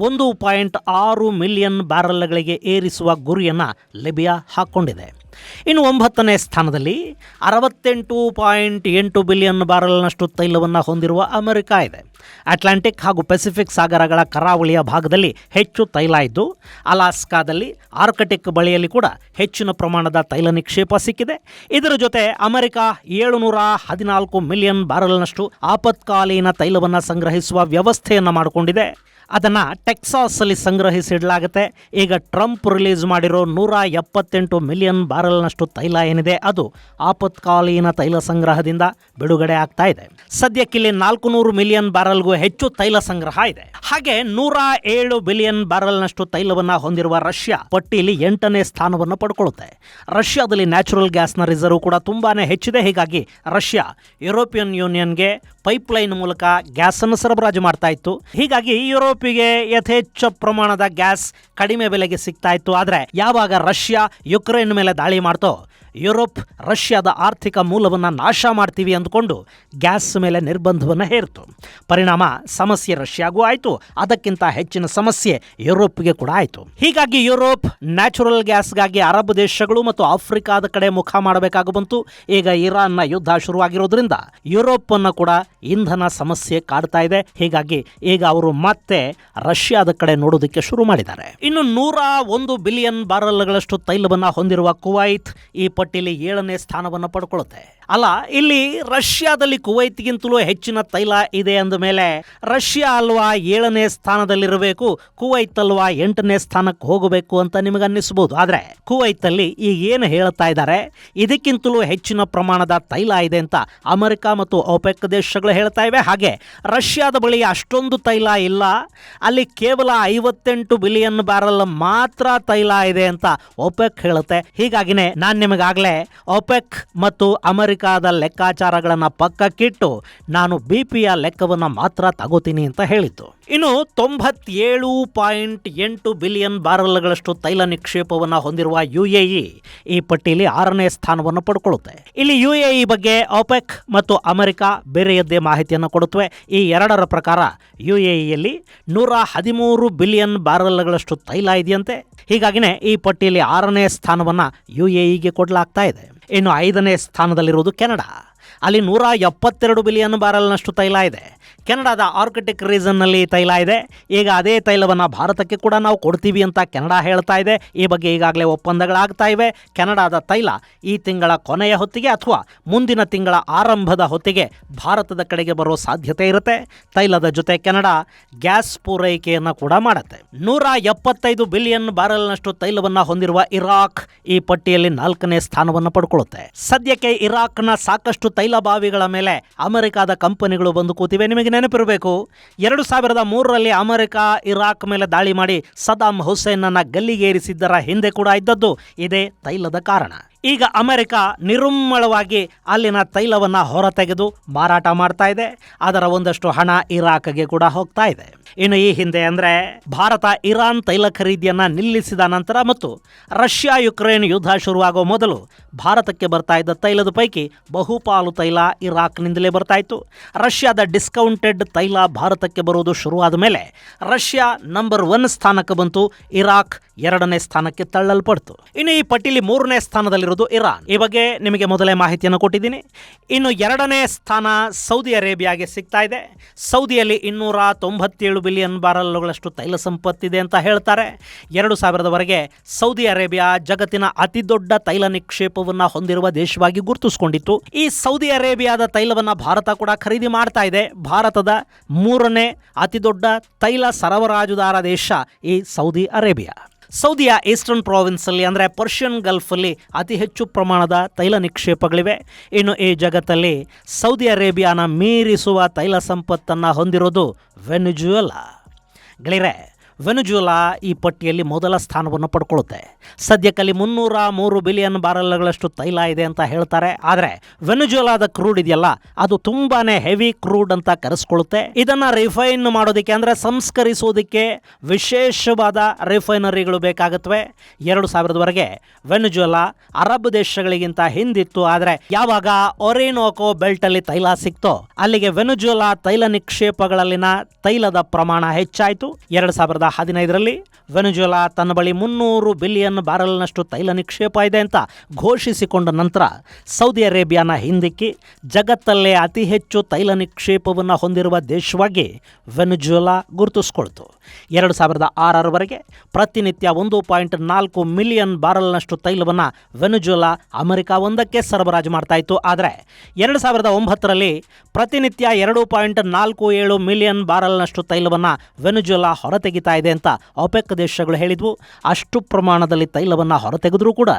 1.6 ಮಿಲಿಯನ್ ಬ್ಯಾರೆಲ್ಗಳಿಗೆ ಏರಿಸುವ ಗುರಿಯನ್ನು ಲಿಬಿಯಾ ಹಾಕ್ಕೊಂಡಿದೆ. ಇನ್ನು 9ನೇ ಸ್ಥಾನದಲ್ಲಿ 68.8 ಬಿಲಿಯನ್ ಬ್ಯಾರೆಲ್ನಷ್ಟು ತೈಲವನ್ನು ಹೊಂದಿರುವ ಅಮೆರಿಕ ಇದೆ. ಅಟ್ಲಾಂಟಿಕ್ ಹಾಗೂ ಪೆಸಿಫಿಕ್ ಸಾಗರಗಳ ಕರಾವಳಿಯ ಭಾಗದಲ್ಲಿ ಹೆಚ್ಚು ತೈಲ ಇದ್ದು, ಅಲಾಸ್ಕಾದಲ್ಲಿ ಆರ್ಕಟಿಕ್ ಬಳಿಯಲ್ಲಿ ಕೂಡ ಹೆಚ್ಚಿನ ಪ್ರಮಾಣದ ತೈಲ ನಿಕ್ಷೇಪ ಸಿಕ್ಕಿದೆ. ಇದರ ಜೊತೆ ಅಮೆರಿಕ 714 ಮಿಲಿಯನ್ ಬ್ಯಾರೆಲ್ನಷ್ಟು ಆಪತ್ಕಾಲೀನ ತೈಲವನ್ನು ಸಂಗ್ರಹಿಸುವ ವ್ಯವಸ್ಥೆಯನ್ನು ಮಾಡಿಕೊಂಡಿದೆ. ಅದನ್ನು ಟೆಕ್ಸಾಸಲ್ಲಿ ಸಂಗ್ರಹಿಸಿಡಲಾಗುತ್ತೆ. ಈಗ ಟ್ರಂಪ್ ರಿಲೀಸ್ ಮಾಡಿರೋ 178 ಮಿಲಿಯನ್ ಬ್ಯಾರೆಲ್ನಷ್ಟು ತೈಲ ಏನಿದೆ ಅದು ಆಪತ್ಕಾಲೀನ ತೈಲ ಸಂಗ್ರಹದಿಂದ ಬಿಡುಗಡೆ ಆಗ್ತಾ ಇದೆ. ಸದ್ಯಕ್ಕಿಲ್ಲಿ 400 ಮಿಲಿಯನ್ ಬ್ಯಾರೆಲ್ಗೂ ಹೆಚ್ಚು ತೈಲ ಸಂಗ್ರಹ ಇದೆ. ಹಾಗೆ 107 ಬಿಲಿಯನ್ ಬ್ಯಾರೆಲ್ನಷ್ಟು ತೈಲವನ್ನು ಹೊಂದಿರುವ ರಷ್ಯಾ ಪಟ್ಟಿಯಲ್ಲಿ 8ನೇ ಸ್ಥಾನವನ್ನು ಪಡ್ಕೊಳ್ಳುತ್ತೆ. ರಷ್ಯಾದಲ್ಲಿ ನ್ಯಾಚುರಲ್ ಗ್ಯಾಸ್ನ ರಿಸರ್ವ್ ಕೂಡ ತುಂಬಾನೇ ಹೆಚ್ಚಿದೆ. ಹೀಗಾಗಿ ರಷ್ಯಾ ಯುರೋಪಿಯನ್ ಯೂನಿಯನ್ಗೆ ಪೈಪ್ಲೈನ್ ಮೂಲಕ ಗ್ಯಾಸನ್ನು ಸರಬರಾಜು ಮಾಡ್ತಾ ಇತ್ತು. ಹೀಗಾಗಿ ಯುರೋಪಿಗೆ ಯಥೇಚ್ಛ ಪ್ರಮಾಣದ ಗ್ಯಾಸ್ ಕಡಿಮೆ ಬೆಲೆಗೆ ಸಿಗ್ತಾ ಇತ್ತು. ಆದರೆ ಯಾವಾಗ ರಷ್ಯಾ ಯುಕ್ರೇನ್ ಮೇಲೆ ದಾಳಿ ಮಾಡ್ತೋ, ಯುರೋಪ್ ರಷ್ಯಾದ ಆರ್ಥಿಕ ಮೂಲವನ್ನು ನಾಶ ಮಾಡ್ತೀವಿ ಅಂದ್ಕೊಂಡು ಗ್ಯಾಸ್ ಮೇಲೆ ನಿರ್ಬಂಧವನ್ನು ಹೇರಿತು. ಪರಿಣಾಮ ಸಮಸ್ಯೆ ರಷ್ಯಾಗೂ ಆಯಿತು, ಅದಕ್ಕಿಂತ ಹೆಚ್ಚಿನ ಸಮಸ್ಯೆ ಯುರೋಪ್ಗೆ ಕೂಡ ಆಯಿತು. ಹೀಗಾಗಿ ಯುರೋಪ್ ನ್ಯಾಚುರಲ್ ಗ್ಯಾಸ್ಗಾಗಿ ಅರಬ್ ದೇಶಗಳು ಮತ್ತು ಆಫ್ರಿಕಾದ ಕಡೆ ಮುಖ ಮಾಡಬೇಕಾಗಿ ಬಂತು. ಈಗ ಇರಾನ್ನ ಯುದ್ಧ ಶುರುವಾಗಿರೋದ್ರಿಂದ ಯುರೋಪ್ ಅನ್ನು ಕೂಡ ಇಂಧನ ಸಮಸ್ಯೆ ಕಾಡ್ತಾ ಇದೆ. ಹೀಗಾಗಿ ಈಗ ಅವರು ಮತ್ತೆ ರಷ್ಯಾದ ಕಡೆ ನೋಡೋದಕ್ಕೆ ಶುರು ಮಾಡಿದ್ದಾರೆ. ಇನ್ನು 101 ಬಿಲಿಯನ್ ಬ್ಯಾರೆಲ್ಗಳಷ್ಟು ತೈಲವನ್ನು ಹೊಂದಿರುವ ಕುವೈತ್ ಈ ಪಟ್ಟಿಯಲ್ಲಿ 7ನೇ ಸ್ಥಾನವನ್ನು ಪಡ್ಕೊಳ್ಳುತ್ತೆ. ಅಲ್ಲ, ಇಲ್ಲಿ ರಷ್ಯಾದಲ್ಲಿ ಕುವೈತ್ಗಿಂತಲೂ ಹೆಚ್ಚಿನ ತೈಲ ಇದೆ ಅಂದ ಮೇಲೆ ರಷ್ಯಾ ಅಲ್ವಾ 7ನೇ ಸ್ಥಾನದಲ್ಲಿರಬೇಕು, ಕುವೈತ್ ಅಲ್ವಾ 8ನೇ ಸ್ಥಾನಕ್ಕೆ ಹೋಗಬೇಕು ಅಂತ ನಿಮಗೆ ಅನ್ನಿಸ್ಬೋದು. ಆದರೆ ಕುವೈತಲ್ಲಿ ಈಗ ಏನು ಹೇಳ್ತಾ ಇದ್ದಾರೆ, ಇದಕ್ಕಿಂತಲೂ ಹೆಚ್ಚಿನ ಪ್ರಮಾಣದ ತೈಲ ಇದೆ ಅಂತ ಅಮೆರಿಕ ಮತ್ತು ಒಪೆಕ್ ದೇಶಗಳು ಹೇಳ್ತಾ ಇವೆ. ಹಾಗೆ ರಷ್ಯಾದ ಬಳಿ ಅಷ್ಟೊಂದು ತೈಲ ಇಲ್ಲ, ಅಲ್ಲಿ ಕೇವಲ 58 ಬಿಲಿಯನ್ ಬ್ಯಾರೆಲ್ ಮಾತ್ರ ತೈಲ ಇದೆ ಅಂತ ಒಪೆಕ್ ಹೇಳುತ್ತೆ. ಹೀಗಾಗಿನೇ ನಾನು ನಿಮಗಾಗಲೇ ಒಪೆಕ್ ಮತ್ತು ಅಮೆರಿಕಾದ ಲೆಕ್ಕಾಚಾರಗಳನ್ನು ಪಕ್ಕಕ್ಕಿಟ್ಟು ನಾನು BPಯ ಲೆಕ್ಕವನ್ನು ಮಾತ್ರ ತಗೋತೀನಿ ಅಂತ ಹೇಳಿದ್ದು. ಇನ್ನು 97.8 ಬಿಲಿಯನ್ ಬ್ಯಾರೆಲ್ಗಳಷ್ಟು ತೈಲ ನಿಕ್ಷೇಪವನ್ನು ಹೊಂದಿರುವ UAE ಈ ಪಟ್ಟಿಯಲ್ಲಿ 6ನೇ ಸ್ಥಾನವನ್ನು ಪಡ್ಕೊಳ್ಳುತ್ತೆ. ಇಲ್ಲಿ UAE ಬಗ್ಗೆ ಒಪೆಕ್ ಮತ್ತು ಅಮೆರಿಕ ಬೇರೆಯದ್ದೇ ಮಾಹಿತಿಯನ್ನು ಕೊಡುತ್ತವೆ. ಈ ಎರಡರ ಪ್ರಕಾರ UAEಯಲ್ಲಿ 113 ಬಿಲಿಯನ್ ಬ್ಯಾರೆಲ್ಗಳಷ್ಟು ತೈಲ ಇದೆಯಂತೆ. ಹೀಗಾಗಿನೇ ಈ ಪಟ್ಟಿಯಲ್ಲಿ 6ನೇ ಸ್ಥಾನವನ್ನು UAEಗೆ ಕೊಡಲಾಗ್ತಾ ಇದೆ. ಇನ್ನು 5ನೇ ಸ್ಥಾನದಲ್ಲಿರುವುದು ಕೆನಡಾ. ಅಲ್ಲಿ 172 ಬಿಲಿಯನ್ ಬ್ಯಾರೆಲ್ನಷ್ಟು ತೈಲ ಇದೆ. ಕೆನಡಾದ ಆರ್ಕಟಿಕ್ ರೀಸನ್ನಲ್ಲಿ ತೈಲ ಇದೆ. ಈಗ ಅದೇ ತೈಲವನ್ನು ಭಾರತಕ್ಕೆ ಕೂಡ ನಾವು ಕೊಡ್ತೀವಿ ಅಂತ ಕೆನಡಾ ಹೇಳ್ತಾ ಇದೆ. ಈ ಬಗ್ಗೆ ಈಗಾಗಲೇ ಒಪ್ಪಂದಗಳಾಗ್ತಾ ಇವೆ. ಕೆನಡಾದ ತೈಲ ಈ ತಿಂಗಳ ಕೊನೆಯ ಹೊತ್ತಿಗೆ ಅಥವಾ ಮುಂದಿನ ತಿಂಗಳ ಆರಂಭದ ಹೊತ್ತಿಗೆ ಭಾರತದ ಕಡೆಗೆ ಬರೋ ಸಾಧ್ಯತೆ ಇರುತ್ತೆ. ತೈಲದ ಜೊತೆ ಕೆನಡಾ ಗ್ಯಾಸ್ ಪೂರೈಕೆಯನ್ನು ಕೂಡ ಮಾಡುತ್ತೆ. 175 ಬಿಲಿಯನ್ ಬ್ಯಾರೆಲ್ನಷ್ಟು ತೈಲವನ್ನು ಹೊಂದಿರುವ ಇರಾಕ್ ಈ ಪಟ್ಟಿಯಲ್ಲಿ 4ನೇ ಸ್ಥಾನವನ್ನು ಪಡ್ಕೊಳ್ಳುತ್ತೆ. ಸದ್ಯಕ್ಕೆ ಇರಾಕ್ನ ಸಾಕಷ್ಟು ತೈಲ ಬಾವಿಗಳ ಮೇಲೆ ಅಮೆರಿಕದ ಕಂಪನಿಗಳು ಬಂದು ಕೂತಿವೆ. ನಿಮಗೆ ನೆನಪಿರಬೇಕು, 2003ರಲ್ಲಿ ಅಮೆರಿಕ ಇರಾಕ್ ಮೇಲೆ ದಾಳಿ ಮಾಡಿ ಸದಾಂ ಹುಸೇನನ್ನ ಗಲ್ಲಿಗೇರಿಸಿದ್ದರ ಹಿಂದೆ ಕೂಡ ಇದ್ದದ್ದು ಇದೇ ತೈಲದ ಕಾರಣ. ಈಗ ಅಮೆರಿಕ ನಿರುಮ್ಮಳವಾಗಿ ಅಲ್ಲಿನ ತೈಲವನ್ನು ಹೊರತೆಗೆದು ಮಾರಾಟ ಮಾಡ್ತಾ ಇದೆ. ಅದರ ಒಂದಷ್ಟು ಹಣ ಇರಾಕ್ಗೆ ಕೂಡ ಹೋಗ್ತಾ ಇದೆ. ಇನ್ನು ಈ ಹಿಂದೆ ಅಂದರೆ ಭಾರತ ಇರಾನ್ ತೈಲ ಖರೀದಿಯನ್ನು ನಿಲ್ಲಿಸಿದ ನಂತರ ಮತ್ತು ರಷ್ಯಾ ಯುಕ್ರೇನ್ ಯುದ್ಧ ಶುರುವಾಗೋ ಮೊದಲು ಭಾರತಕ್ಕೆ ಬರ್ತಾ ಇದ್ದ ತೈಲದ ಪೈಕಿ ಬಹುಪಾಲು ತೈಲ ಇರಾಕ್ನಿಂದಲೇ ಬರ್ತಾ ಇತ್ತು. ರಷ್ಯಾದ ಡಿಸ್ಕೌಂಟೆಡ್ ತೈಲ ಭಾರತಕ್ಕೆ ಬರುವುದು ಶುರುವಾದ ಮೇಲೆ ರಷ್ಯಾ ನಂಬರ್ 1 ಸ್ಥಾನಕ್ಕೆ ಬಂತು, ಇರಾಕ್ 2ನೇ ಸ್ಥಾನಕ್ಕೆ ತಳ್ಳಲ್ಪಡ್ತು. ಇನ್ನು ಈ ಪಟ್ಟಿಲಿ 3ನೇ ಸ್ಥಾನದಲ್ಲಿರೋದು ಇರಾನ್. ಈ ಬಗ್ಗೆ ನಿಮಗೆ ಮೊದಲೇ ಮಾಹಿತಿಯನ್ನು ಕೊಟ್ಟಿದ್ದೀನಿ. ಇನ್ನು 2ನೇ ಸ್ಥಾನ ಸೌದಿ ಅರೇಬಿಯಾಗೆ ಸಿಗ್ತಾ ಇದೆ. ಸೌದಿಯಲ್ಲಿ 297 ಬಿಲಿಯನ್ ಬ್ಯಾರಲ್ಗಳಷ್ಟು ತೈಲ ಸಂಪತ್ತಿದೆ ಅಂತ ಹೇಳ್ತಾರೆ. 2000ರವರೆಗೆ ಸೌದಿ ಅರೇಬಿಯಾ ಜಗತ್ತಿನ ಅತಿ ದೊಡ್ಡ ತೈಲ ನಿಕ್ಷೇಪವನ್ನು ಹೊಂದಿರುವ ದೇಶವಾಗಿ ಗುರುತಿಸಿಕೊಂಡಿತ್ತು. ಈ ಸೌದಿ ಅರೇಬಿಯಾದ ತೈಲವನ್ನು ಭಾರತ ಕೂಡ ಖರೀದಿ ಮಾಡ್ತಾ ಇದೆ. ಭಾರತದ 3ನೇ ಅತಿ ದೊಡ್ಡ ತೈಲ ಸರಬರಾಜುದಾರ ದೇಶ ಈ ಸೌದಿ ಅರೇಬಿಯಾ. ಸೌದಿಯ ಈಸ್ಟರ್ನ್ ಪ್ರಾವಿನ್ಸಲ್ಲಿ ಅಂದರೆ ಪರ್ಷಿಯನ್ ಗಲ್ಫಲ್ಲಿ ಅತಿ ಹೆಚ್ಚು ಪ್ರಮಾಣದ ತೈಲ ನಿಕ್ಷೇಪಗಳಿವೆ. ಇನ್ನು ಈ ಜಗತ್ತಲ್ಲಿ ಸೌದಿ ಅರೇಬಿಯಾನ ಮೀರಿಸುವ ತೈಲ ಸಂಪತ್ತನ್ನು ಹೊಂದಿರೋದು ವೆನಿಜುವೆಲಾ. ಗೆಳೆಯರೆ, ವೆನಿಜುವೆಲಾ ಈ ಪಟ್ಟಿಯಲ್ಲಿ ಮೊದಲ ಸ್ಥಾನವನ್ನು ಪಡ್ಕೊಳ್ಳುತ್ತೆ. ಸದ್ಯಕ್ಕಲ್ಲಿ 303 ಬಿಲಿಯನ್ ಬ್ಯಾರಲ್ಗಳಷ್ಟು ತೈಲ ಇದೆ ಅಂತ ಹೇಳ್ತಾರೆ. ಆದರೆ ವೆನಿಜುವೆಲಾದ ಕ್ರೂಡ್ ಇದೆಯಲ್ಲ, ಅದು ತುಂಬಾನೇ ಹೆವಿ ಕ್ರೂಡ್ ಅಂತ ಕರೆಸ್ಕೊಳ್ಳುತ್ತೆ. ಇದನ್ನು ರಿಫೈನ್ ಮಾಡೋದಕ್ಕೆ ಅಂದರೆ ಸಂಸ್ಕರಿಸೋದಕ್ಕೆ ವಿಶೇಷವಾದ ರಿಫೈನರಿಗಳು ಬೇಕಾಗುತ್ತವೆ. 2000ರವರೆಗೆ ವೆನಿಜುವೆಲಾ ಅರಬ್ ದೇಶಗಳಿಗಿಂತ ಹಿಂದಿತ್ತು. ಆದರೆ ಯಾವಾಗ ಒರಿನೋಕೋ ಬೆಲ್ಟಲ್ಲಿ ತೈಲ ಸಿಕ್ತೋ ಅಲ್ಲಿಗೆ ವೆನಿಜುವೆಲಾ ತೈಲ ನಿಕ್ಷೇಪಗಳಲ್ಲಿನ ತೈಲದ ಪ್ರಮಾಣ ಹೆಚ್ಚಾಯಿತು. 2015ರಲ್ಲಿ ವೆನಿಜುವೆಲಾ ತನ್ನ ಬಳಿ 300 ಬಿಲಿಯನ್ ಬ್ಯಾರಲ್ನಷ್ಟು ತೈಲ ನಿಕ್ಷೇಪ ಇದೆ ಅಂತ ಘೋಷಿಸಿಕೊಂಡ ನಂತರ ಸೌದಿ ಅರೇಬಿಯಾನ ಹಿಂದಿಕ್ಕಿ ಜಗತ್ತಲ್ಲೇ ಅತಿ ಹೆಚ್ಚು ತೈಲ ನಿಕ್ಷೇಪವನ್ನು ಹೊಂದಿರುವ ದೇಶವಾಗಿ ವೆನಿಜುವೆಲಾ ಗುರುತಿಸಿಕೊಳ್ತು. 2006ರವರೆಗೆ ಪ್ರತಿನಿತ್ಯ 1.4 ಮಿಲಿಯನ್ ಬ್ಯಾರಲ್ನಷ್ಟು ತೈಲವನ್ನು ವೆನಿಜುವೆಲಾ ಅಮೆರಿಕ ಒಂದಕ್ಕೆ ಸರಬರಾಜು ಮಾಡ್ತಾ ಇತ್ತು. ಆದರೆ 2009ರಲ್ಲಿ ಪ್ರತಿನಿತ್ಯ 2.47 ಮಿಲಿಯನ್ ಬ್ಯಾರಲ್ನಷ್ಟು ತೈಲವನ್ನು ವೆನಿಜುವೆಲಾ ಹೊರತೆಗಿತಾ ಇದೆ ಅಂತ ಒಪೆಕ್ ದೇಶಗಳು ಹೇಳಿದ್ವು. ಅಷ್ಟು ಪ್ರಮಾಣದಲ್ಲಿ ತೈಲವನ್ನು ಹೊರತೆಗೆದ್ರೂ ಕೂಡ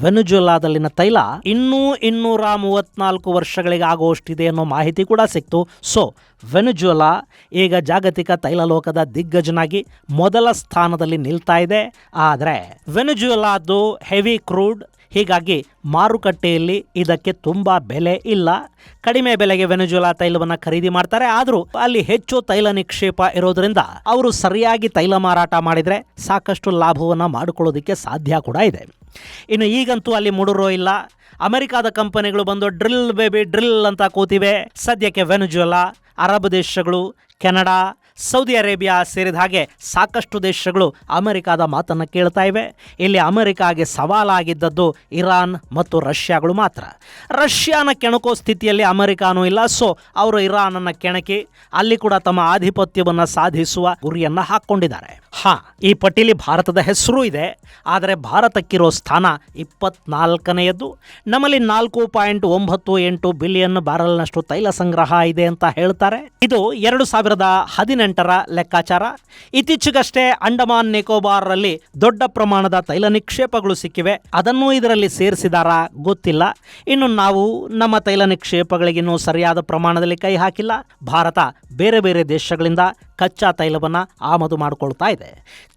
ವೆನಿಜುವೆಲಾದಲ್ಲಿನ ತೈಲ ಇನ್ನೂ 234 ವರ್ಷಗಳಿಗೆ ಆಗುವಷ್ಟಿದೆ ಅನ್ನೋ ಮಾಹಿತಿ ಕೂಡ ಸಿಕ್ತು. ಸೊ ವೆನಿಜುವೆಲಾ ಈಗ ಜಾಗತಿಕ ತೈಲ ಲೋಕದ ದಿಗ್ಗಜನಾಗಿ ಮೊದಲ ಸ್ಥಾನದಲ್ಲಿ ನಿಲ್ತಾ ಇದೆ. ಆದರೆ ವೆನಿಜುವೆಲಾದು ಹೆವಿ ಕ್ರೂಡ್, ಹೀಗಾಗಿ ಮಾರುಕಟ್ಟೆಯಲ್ಲಿ ಇದಕ್ಕೆ ತುಂಬ ಬೆಲೆ ಇಲ್ಲ. ಕಡಿಮೆ ಬೆಲೆಗೆ ವೆನಿಜುವೆಲಾ ತೈಲವನ್ನು ಖರೀದಿ ಮಾಡ್ತಾರೆ. ಆದರೂ ಅಲ್ಲಿ ಹೆಚ್ಚು ತೈಲ ನಿಕ್ಷೇಪ ಇರೋದ್ರಿಂದ ಅವರು ಸರಿಯಾಗಿ ತೈಲ ಮಾರಾಟ ಮಾಡಿದರೆ ಸಾಕಷ್ಟು ಲಾಭವನ್ನು ಮಾಡಿಕೊಳ್ಳೋದಕ್ಕೆ ಸಾಧ್ಯ ಕೂಡ ಇದೆ. ಇನ್ನು ಈಗಂತೂ ಅಲ್ಲಿ ಮುಡುರೋ ಇಲ್ಲ. ಅಮೆರಿಕಾದ ಕಂಪನಿಗಳು ಬಂದು ಡ್ರಿಲ್ ಬೇಬಿ ಡ್ರಿಲ್ ಅಂತ ಕೂತಿವೆ. ಸದ್ಯಕ್ಕೆ ವೆನಿಜುವೆಲಾ, ಅರಬ್ ದೇಶಗಳು, ಕೆನಡಾ, ಸೌದಿ ಅರೇಬಿಯಾ ಸೇರಿದ ಹಾಗೆ ಸಾಕಷ್ಟು ದೇಶಗಳು ಅಮೆರಿಕಾದ ಮಾತನ್ನು ಕೇಳ್ತಾ ಇವೆ. ಇಲ್ಲಿ ಅಮೆರಿಕಾಗೆ ಸವಾಲಾಗಿದ್ದದ್ದು ಇರಾನ್ ಮತ್ತು ರಷ್ಯಾಗಳು ಮಾತ್ರ. ರಷ್ಯಾನ ಕೆಣಕೋ ಸ್ಥಿತಿಯಲ್ಲಿ ಅಮೆರಿಕಾನೂ ಇಲ್ಲ. ಸೊ ಅವರು ಇರಾನನ್ನು ಕೆಣಕಿ ಅಲ್ಲಿ ಕೂಡ ತಮ್ಮ ಆಧಿಪತ್ಯವನ್ನು ಸಾಧಿಸುವ ಗುರಿಯನ್ನು ಹಾಕ್ಕೊಂಡಿದ್ದಾರೆ. ಈ ಪಟ್ಟಿಲಿ ಭಾರತದ ಹೆಸರು ಇದೆ. ಆದರೆ ಭಾರತಕ್ಕಿರೋ ಸ್ಥಾನ 24ನೇಯದ್ದು. ನಮ್ಮಲ್ಲಿ 4.98 ಬಿಲಿಯನ್ ಬ್ಯಾರಲ್ನಷ್ಟು ತೈಲ ಸಂಗ್ರಹ ಇದೆ ಅಂತ ಹೇಳ್ತಾರೆ. ಇದು 2018ರ ಲೆಕ್ಕಾಚಾರ. ಇತ್ತೀಚೆಗಷ್ಟೇ ಅಂಡಮಾನ್ ನಿಕೋಬಾರ್ನಲ್ಲಿ ದೊಡ್ಡ ಪ್ರಮಾಣದ ತೈಲ ನಿಕ್ಷೇಪಗಳು ಸಿಕ್ಕಿವೆ. ಅದನ್ನು ಇದರಲ್ಲಿ ಸೇರಿಸಿದಾರಾ ಗೊತ್ತಿಲ್ಲ. ಇನ್ನು ನಾವು ನಮ್ಮ ತೈಲ ನಿಕ್ಷೇಪಗಳಿಗಿನ್ನೂ ಸರಿಯಾದ ಪ್ರಮಾಣದಲ್ಲಿ ಕೈ ಹಾಕಿಲ್ಲ. ಭಾರತ ಬೇರೆ ಬೇರೆ ದೇಶಗಳಿಂದ ಕಚ್ಚಾ ತೈಲವನ್ನು ಆಮದು ಮಾಡಿಕೊಳ್ತಾ ಇದೆ.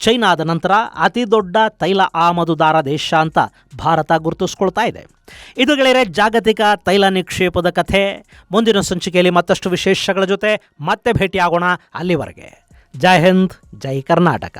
ಚೈನಾದ ನಂತರ ಅತಿ ದೊಡ್ಡ ತೈಲ ಆಮದುದಾರ ದೇಶ ಅಂತ ಭಾರತ ಗುರುತಿಸ್ಕೊಳ್ತಾ ಇದೆ. ಇದು ಗೆಳೆಯರೆ ಜಾಗತಿಕ ತೈಲ ನಿಕ್ಷೇಪದ ಕಥೆ. ಮುಂದಿನ ಸಂಚಿಕೆಯಲ್ಲಿ ಮತ್ತಷ್ಟು ವಿಶೇಷಗಳ ಜೊತೆ ಮತ್ತೆ ಭೇಟಿಯಾಗೋಣ. ಅಲ್ಲಿವರೆಗೆ ಜೈ ಹಿಂದ್, ಜೈ ಕರ್ನಾಟಕ.